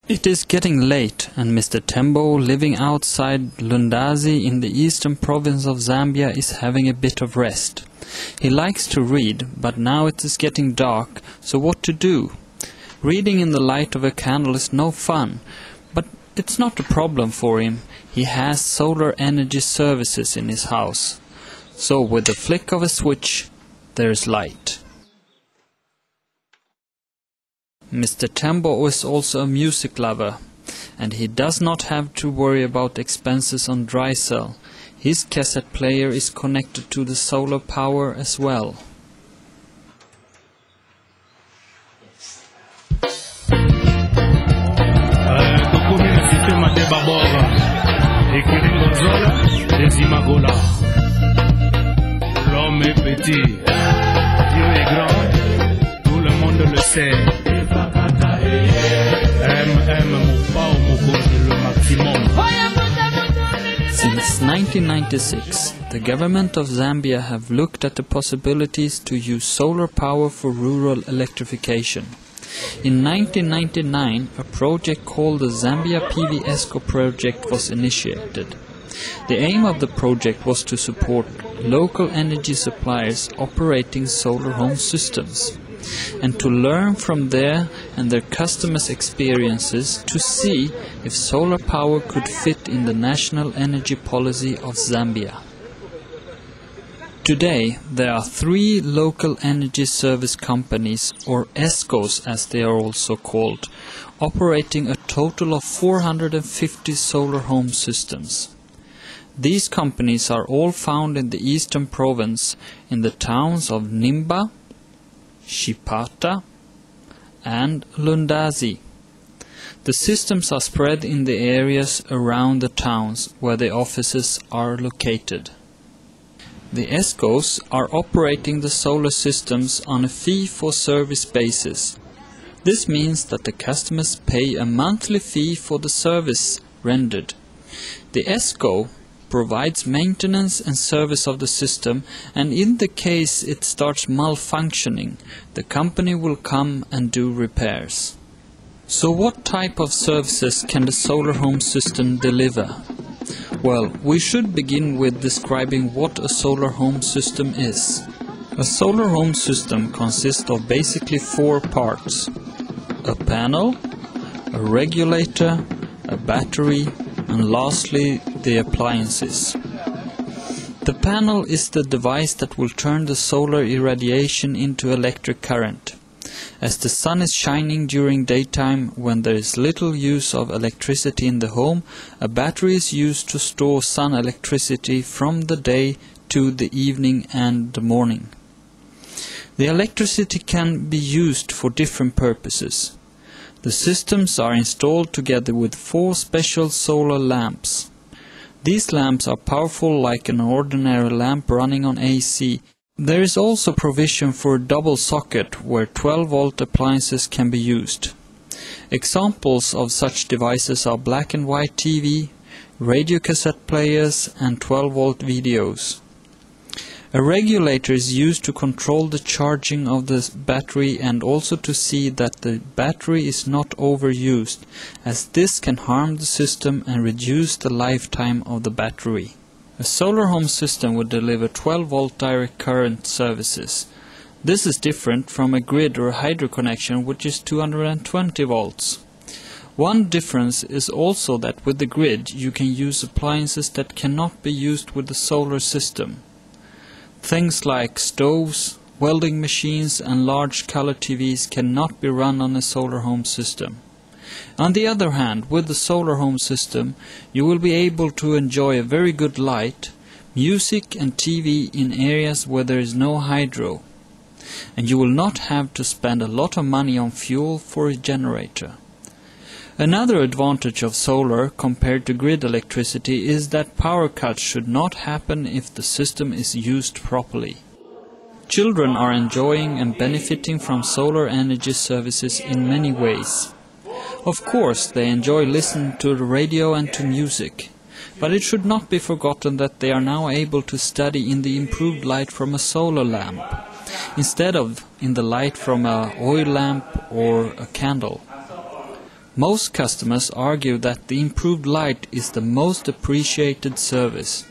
It is getting late, and Mr. Tembo, living outside Lundazi in the eastern province of Zambia, is having a bit of rest. He likes to read, but now it is getting dark, so what to do? Reading in the light of a candle is no fun, but it's not a problem for him. He has solar energy services in his house. So with the flick of a switch, there is light. Mr. Tembo is also a music lover, and he does not have to worry about expenses on dry cell. His cassette player is connected to the solar power as well. L'homme est petit, Dieu est grand, tout le monde le sait. Since 1996, the government of Zambia have looked at the possibilities to use solar power for rural electrification. In 1999, a project called the Zambia PV ESCO project was initiated. The aim of the project was to support local energy suppliers operating solar home systems, and to learn from their and their customers' experiences to see if solar power could fit in the national energy policy of Zambia. Today, there are 3 local energy service companies, or ESCOs as they are also called, operating a total of 450 solar home systems. These companies are all found in the eastern province, in the towns of Nimba, Chipata and Lundazi. The systems are spread in the areas around the towns where the offices are located. The ESCOs are operating the solar systems on a fee-for-service basis. This means that the customers pay a monthly fee for the service rendered. The ESCO provides maintenance and service of the system, and in the case it starts malfunctioning, the company will come and do repairs. So what type of services can the solar home system deliver? Well, we should begin with describing what a solar home system is. A solar home system consists of basically 4 parts: a panel, a regulator, a battery, and lastly, the appliances. The panel is the device that will turn the solar irradiation into electric current. As the sun is shining during daytime, when there is little use of electricity in the home, a battery is used to store sun electricity from the day to the evening and the morning. The electricity can be used for different purposes. The systems are installed together with 4 special solar lamps. These lamps are powerful like an ordinary lamp running on AC. There is also provision for a double socket where 12-volt appliances can be used. Examples of such devices are black and white TV, radio cassette players and 12-volt videos. A regulator is used to control the charging of the battery and also to see that the battery is not overused, as this can harm the system and reduce the lifetime of the battery. A solar home system would deliver 12-volt direct current services. This is different from a grid or a hydro connection, which is 220 volts. One difference is also that with the grid you can use appliances that cannot be used with the solar system. Things like stoves, welding machines and large color TVs cannot be run on a solar home system. On the other hand, with the solar home system, you will be able to enjoy a very good light, music and TV in areas where there is no hydro. And you will not have to spend a lot of money on fuel for a generator. Another advantage of solar compared to grid electricity is that power cuts should not happen if the system is used properly. Children are enjoying and benefiting from solar energy services in many ways. Of course, they enjoy listening to the radio and to music, but it should not be forgotten that they are now able to study in the improved light from a solar lamp, instead of in the light from an oil lamp or a candle. Most customers argue that the improved light is the most appreciated service.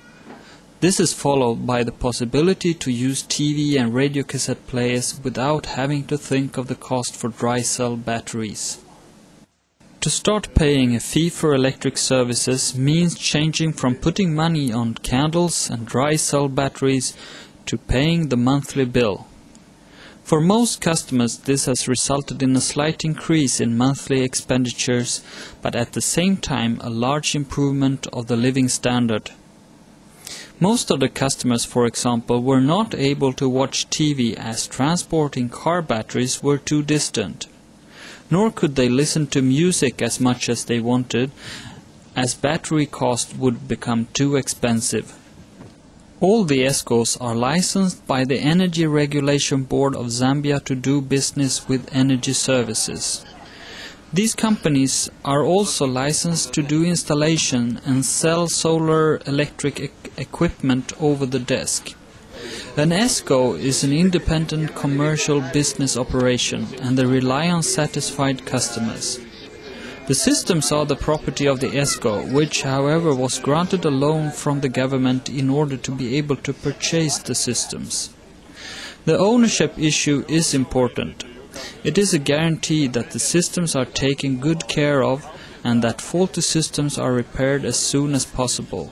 This is followed by the possibility to use TV and radio cassette players without having to think of the cost for dry cell batteries. To start paying a fee for electric services means changing from putting money on candles and dry cell batteries to paying the monthly bill. For most customers, this has resulted in a slight increase in monthly expenditures, but at the same time a large improvement of the living standard. Most of the customers, for example, were not able to watch TV as transporting car batteries were too distant. Nor could they listen to music as much as they wanted, as battery cost would become too expensive. All the ESCOs are licensed by the Energy Regulation Board of Zambia to do business with energy services. These companies are also licensed to do installation and sell solar electric equipment over the desk. An ESCO is an independent commercial business operation, and they rely on satisfied customers. The systems are the property of the ESCO, which, however, was granted a loan from the government in order to be able to purchase the systems. The ownership issue is important. It is a guarantee that the systems are taken good care of and that faulty systems are repaired as soon as possible,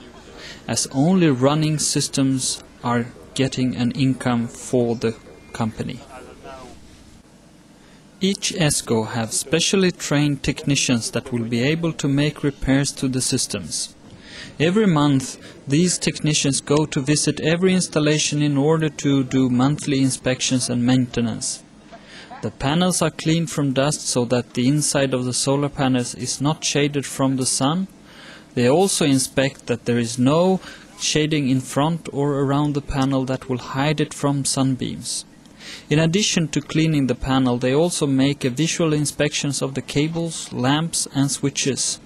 as only running systems are getting an income for the company. Each ESCO have specially trained technicians that will be able to make repairs to the systems. Every month, these technicians go to visit every installation in order to do monthly inspections and maintenance. The panels are cleaned from dust so that the inside of the solar panels is not shaded from the sun. They also inspect that there is no shading in front or around the panel that will hide it from sunbeams. In addition to cleaning the panel, they also make a visual inspections of the cables, lamps and switches,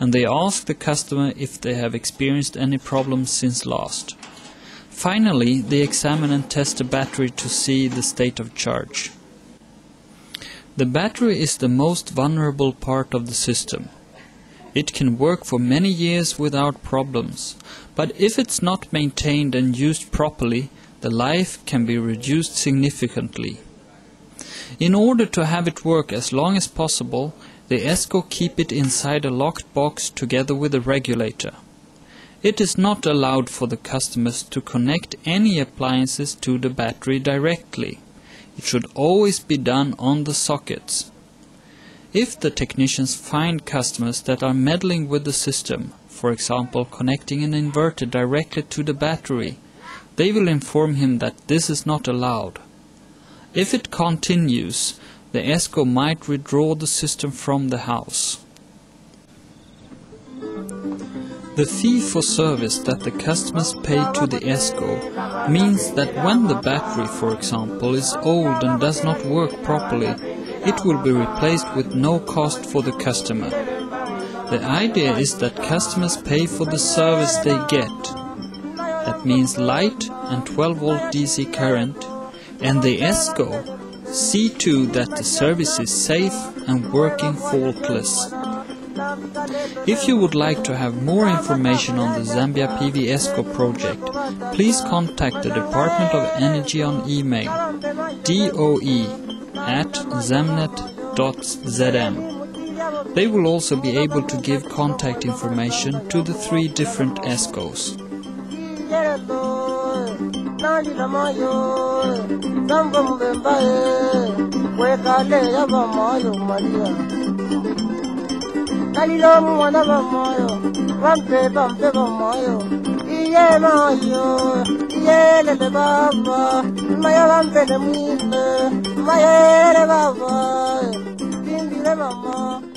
and they ask the customer if they have experienced any problems since last. Finally, they examine and test the battery to see the state of charge. The battery is the most vulnerable part of the system. It can work for many years without problems, but if it's not maintained and used properly, the life can be reduced significantly. In order to have it work as long as possible, the ESCO keep it inside a locked box together with a regulator. It is not allowed for the customers to connect any appliances to the battery directly. It should always be done on the sockets. If the technicians find customers that are meddling with the system, for example connecting an inverter directly to the battery, they will inform him that this is not allowed. If it continues, the ESCO might withdraw the system from the house. The fee for service that the customers pay to the ESCO means that when the battery, for example, is old and does not work properly, it will be replaced with no cost for the customer. The idea is that customers pay for the service they get. That means light and 12-volt DC current, and the ESCO see to that the service is safe and working faultless. If you would like to have more information on the Zambia PV ESCO project, please contact the Department of Energy on email doe@zamnet.zm. They will also be able to give contact information to the 3 different ESCOs. Mama.